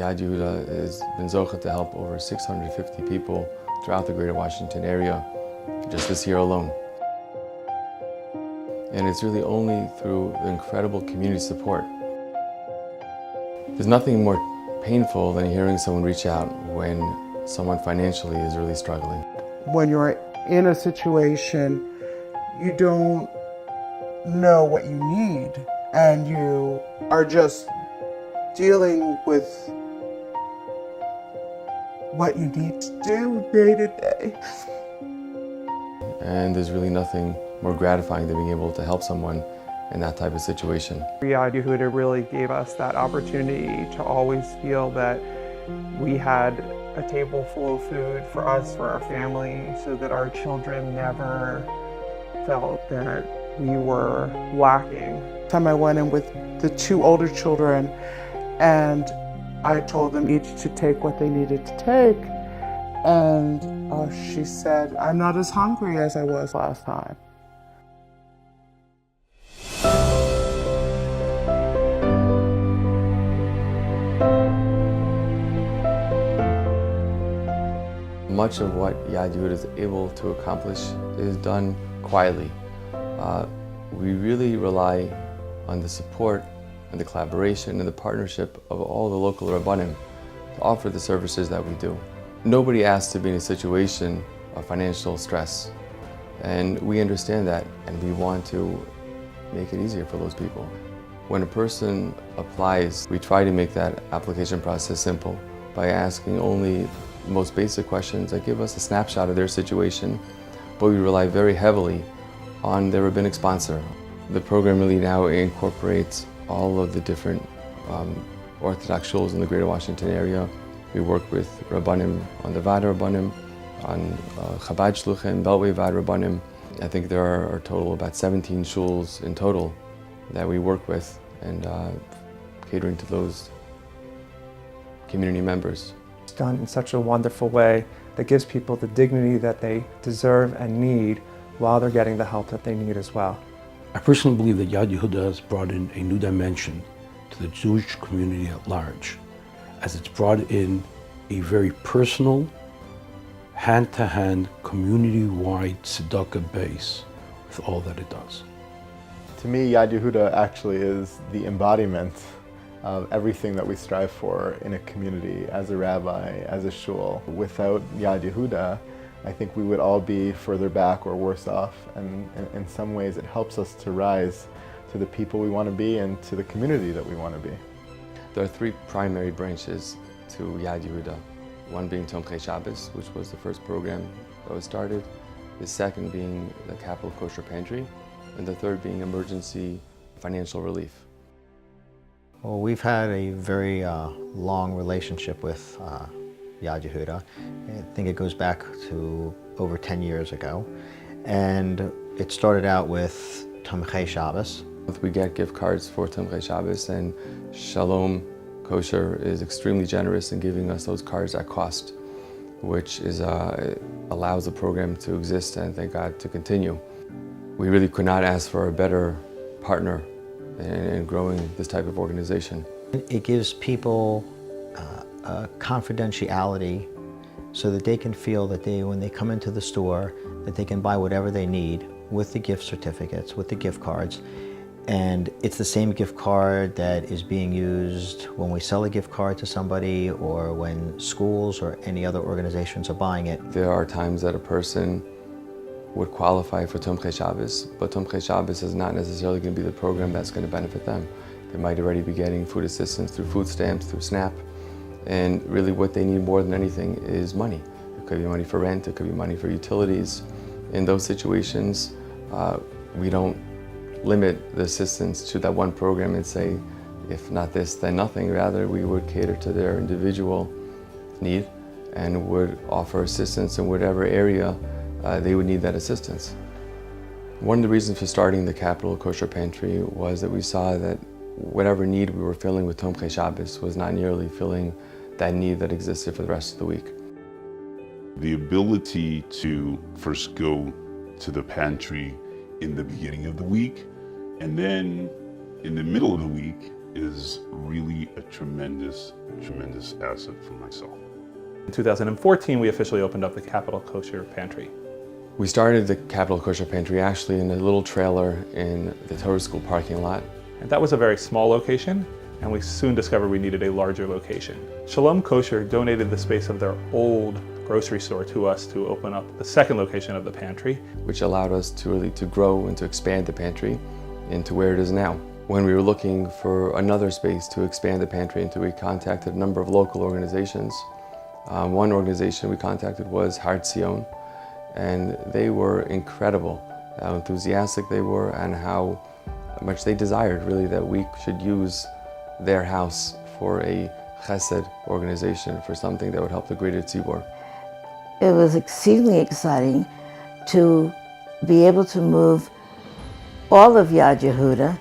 Yad Yehuda has been zocheh to help over 650 people throughout the greater Washington area just this year alone. And it's really only through the incredible community support. There's nothing more painful than hearing someone reach out when someone financially is really struggling. When you're in a situation, you don't know what you need, and you are just dealing with what you need to do day to day. And there's really nothing more gratifying than being able to help someone in that type of situation. Yad Yehuda really gave us that opportunity to always feel that we had a table full of food for us, for our family, so that our children never felt that we were lacking. Time I went in with the two older children, and I told them each to take what they needed to take, and she said, "I'm not as hungry as I was last time." Much of what Yad Yehuda is able to accomplish is done quietly. We really rely on the support and the collaboration and the partnership of all the local Rabbanim to offer the services that we do. Nobody asks to be in a situation of financial stress, and we understand that, and we want to make it easier for those people. When a person applies, we try to make that application process simple by asking only the most basic questions that give us a snapshot of their situation, but we rely very heavily on their rabbinic sponsor. The program really now incorporates all of the different Orthodox shuls in the greater Washington area. We work with Rabbanim on the Vad Rabbanim, on Chabad Shluchim, Beltway Vad Rabbanim. I think there are a total of about 17 shuls in total that we work with, and catering to those community members. It's done in such a wonderful way that gives people the dignity that they deserve and need while they're getting the help that they need as well. I personally believe that Yad Yehuda has brought in a new dimension to the Jewish community at large, as it's brought in a very personal, hand-to-hand, community-wide tzedakah base with all that it does. To me, Yad Yehuda actually is the embodiment of everything that we strive for in a community, as a rabbi, as a shul. Without Yad Yehuda, I think we would all be further back or worse off, and in some ways it helps us to rise to the people we want to be and to the community that we want to be. There are three primary branches to Yad Yehuda. One being Tomchei Shabbos, which was the first program that was started. The second being the Capital Kosher Pantry, and the third being emergency financial relief. Well, we've had a very long relationship with Yad Yehuda. I think it goes back to over 10 years ago. And it started out with Tomchei Shabbos. We get gift cards for Tomchei Shabbos, and Shalom Kosher is extremely generous in giving us those cards at cost, which is allows the program to exist and, thank God, to continue. We really could not ask for a better partner in growing this type of organization. It gives people a confidentiality so that they can feel that when they come into the store, that they can buy whatever they need with the gift certificates, with the gift cards. And it's the same gift card that is being used when we sell a gift card to somebody or when schools or any other organizations are buying it. There are times that a person would qualify for Tomchei Shabbos, but Tomchei Shabbos is not necessarily going to be the program that's going to benefit them. They might already be getting food assistance through food stamps, through SNAP, and really what they need more than anything is money. It could be money for rent, it could be money for utilities. In those situations, we don't limit the assistance to that one program and say, if not this, then nothing. Rather, we would cater to their individual need and would offer assistance in whatever area they would need that assistance. One of the reasons for starting the Capital Kosher Pantry was that we saw that whatever need we were filling with Tomchei Shabbos was not nearly filling that need that existed for the rest of the week. The ability to first go to the pantry in the beginning of the week, and then in the middle of the week, is really a tremendous asset for myself. In 2014, we officially opened up the Capital Kosher Pantry. We started the Capital Kosher Pantry actually in a little trailer in the Torah School parking lot. And that was a very small location, and we soon discovered we needed a larger location. Shalom Kosher donated the space of their old grocery store to us to open up the second location of the pantry, which allowed us to really grow and to expand the pantry into where it is now. When we were looking for another space to expand the pantry into, we contacted a number of local organizations. One organization we contacted was Har Zion, and they were incredible, how enthusiastic they were and how much they desired really that we should use their house for a chesed organization, for something that would help the greater tzibor. It was exceedingly exciting to be able to move all of Yad Yehuda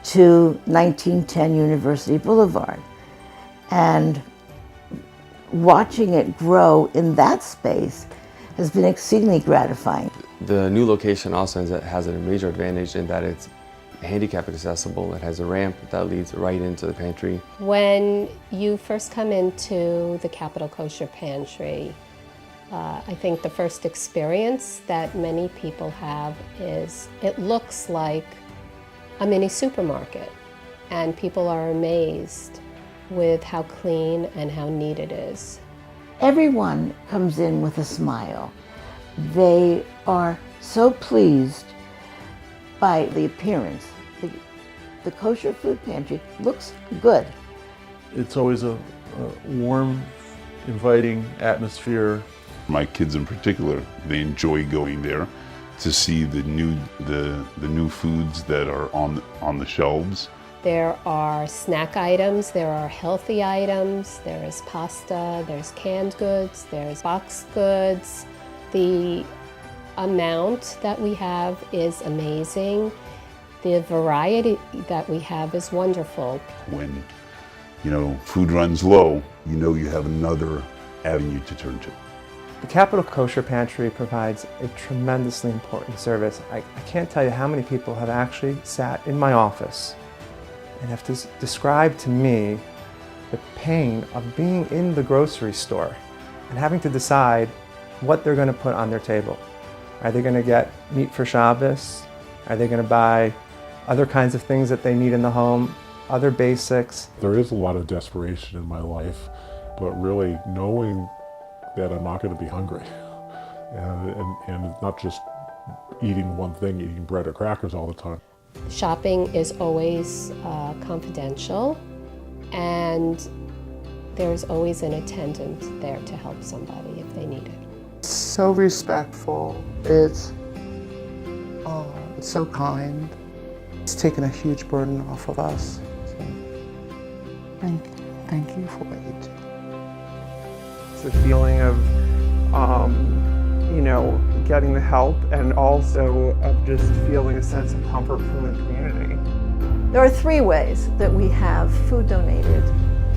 to 1910 University Boulevard. And watching it grow in that space has been exceedingly gratifying. The new location also has a major advantage in that it's handicap accessible. It has a ramp that leads right into the pantry. When you first come into the Capital Kosher Pantry, I think the first experience that many people have is it looks like a mini supermarket, and people are amazed with how clean and how neat it is. Everyone comes in with a smile. They are so pleased by the appearance. The kosher food pantry looks good. It's always a warm, inviting atmosphere. My kids in particular, they enjoy going there to see the new foods that are on the shelves. There are snack items, there are healthy items, there is pasta, there's canned goods, there's boxed goods. The amount that we have is amazing. The variety that we have is wonderful. When, food runs low, you have another avenue to turn to. The Capital Kosher Pantry provides a tremendously important service. I can't tell you how many people have actually sat in my office and have described to me the pain of being in the grocery store and having to decide what they're going to put on their table. Are they going to get meat for Shabbos? Are they going to buy other kinds of things that they need in the home, other basics? There is a lot of desperation in my life, but really knowing that I'm not going to be hungry and not just eating one thing, eating bread or crackers all the time. Shopping is always confidential, and there's always an attendant there to help somebody if they need it. So respectful. It's so kind. It's taken a huge burden off of us. So, thank you for what you do. It's a feeling of, getting the help, and also of just feeling a sense of comfort from the community. There are 3 ways that we have food donated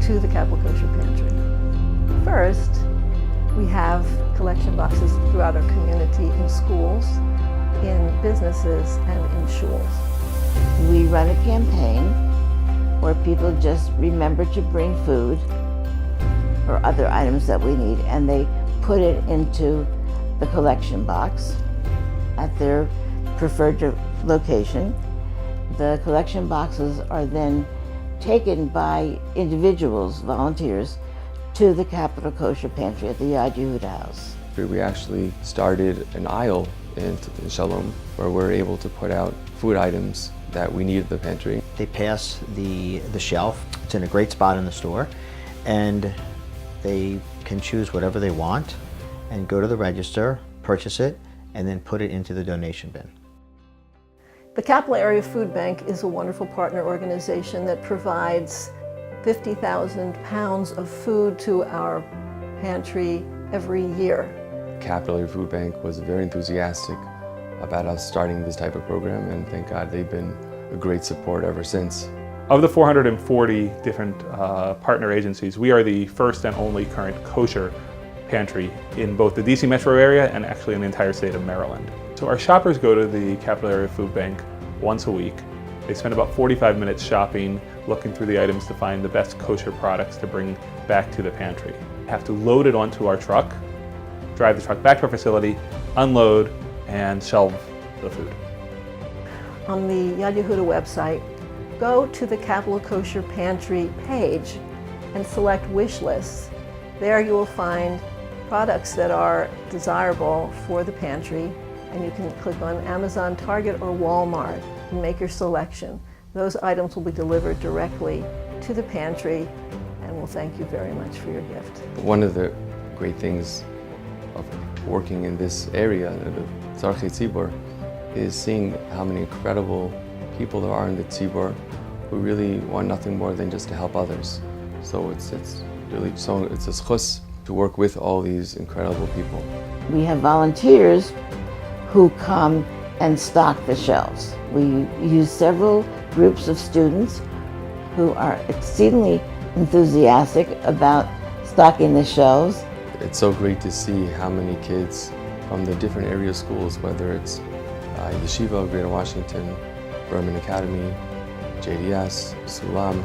to the Capital Kosher Pantry. First, we have collection boxes throughout our community in schools, in businesses, and in shuls. We run a campaign where people just remember to bring food or other items that we need, and they put it into the collection box at their preferred location. The collection boxes are then taken by individuals, volunteers, to the Capital Kosher Pantry at the Yad Yehuda house. We actually started an aisle in Shalom where we're able to put out food items that we need at the pantry. They pass the shelf. It's in a great spot in the store, and they can choose whatever they want and go to the register, purchase it, and then put it into the donation bin. The Capital Area Food Bank is a wonderful partner organization that provides 50,000 pounds of food to our pantry every year. Capital Area Food Bank was very enthusiastic about us starting this type of program, and thank God they've been a great support ever since. Of the 440 different partner agencies, we are the first and only current kosher pantry in both the DC metro area and actually in the entire state of Maryland. So our shoppers go to the Capital Area Food Bank once a week, They spend about 45 minutes shopping, looking through the items to find the best kosher products to bring back to the pantry. Have to load it onto our truck, drive the truck back to our facility, unload, and shelve the food. On the Yad Yehuda website, go to the Capital Kosher Pantry page and select wish lists. There you will find products that are desirable for the pantry, and you can click on Amazon, Target, or Walmart and make your selection. Those items will be delivered directly to the pantry, and we'll thank you very much for your gift. One of the great things of working in this area, the Tzarchei Tzibor, is seeing how many incredible people there are in the Tzibor who really want nothing more than just to help others. So it's really so it's a schus to work with all these incredible people. We have volunteers who come and stock the shelves. We use several groups of students who are exceedingly enthusiastic about stocking the shelves. It's so great to see how many kids from the different area schools, whether it's Yeshiva, Greater Washington, Berman Academy, JDS, Sulam,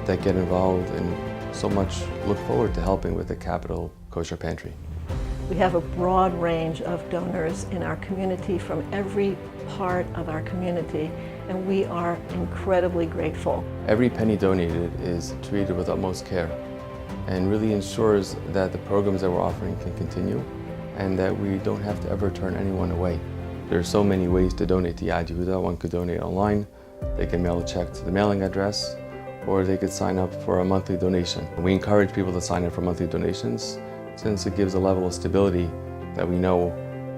that get involved and so much look forward to helping with the Capital Kosher Pantry. We have a broad range of donors in our community from every part of our community, and we are incredibly grateful. Every penny donated is treated with utmost care and really ensures that the programs that we're offering can continue and that we don't have to ever turn anyone away. There are so many ways to donate to Yad Yehuda. One could donate online, they can mail a check to the mailing address, or they could sign up for a monthly donation. We encourage people to sign up for monthly donations since it gives a level of stability that we know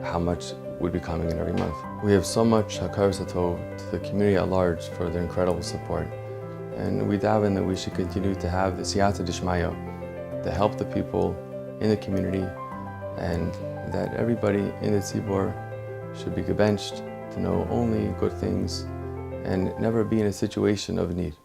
how much would be coming in every month. We have so much hakar sato to the community at large for their incredible support. And we daven that we should continue to have the siyata d'shmaya to help the people in the community, and that everybody in the tzibor should be gebenched to know only good things and never be in a situation of need.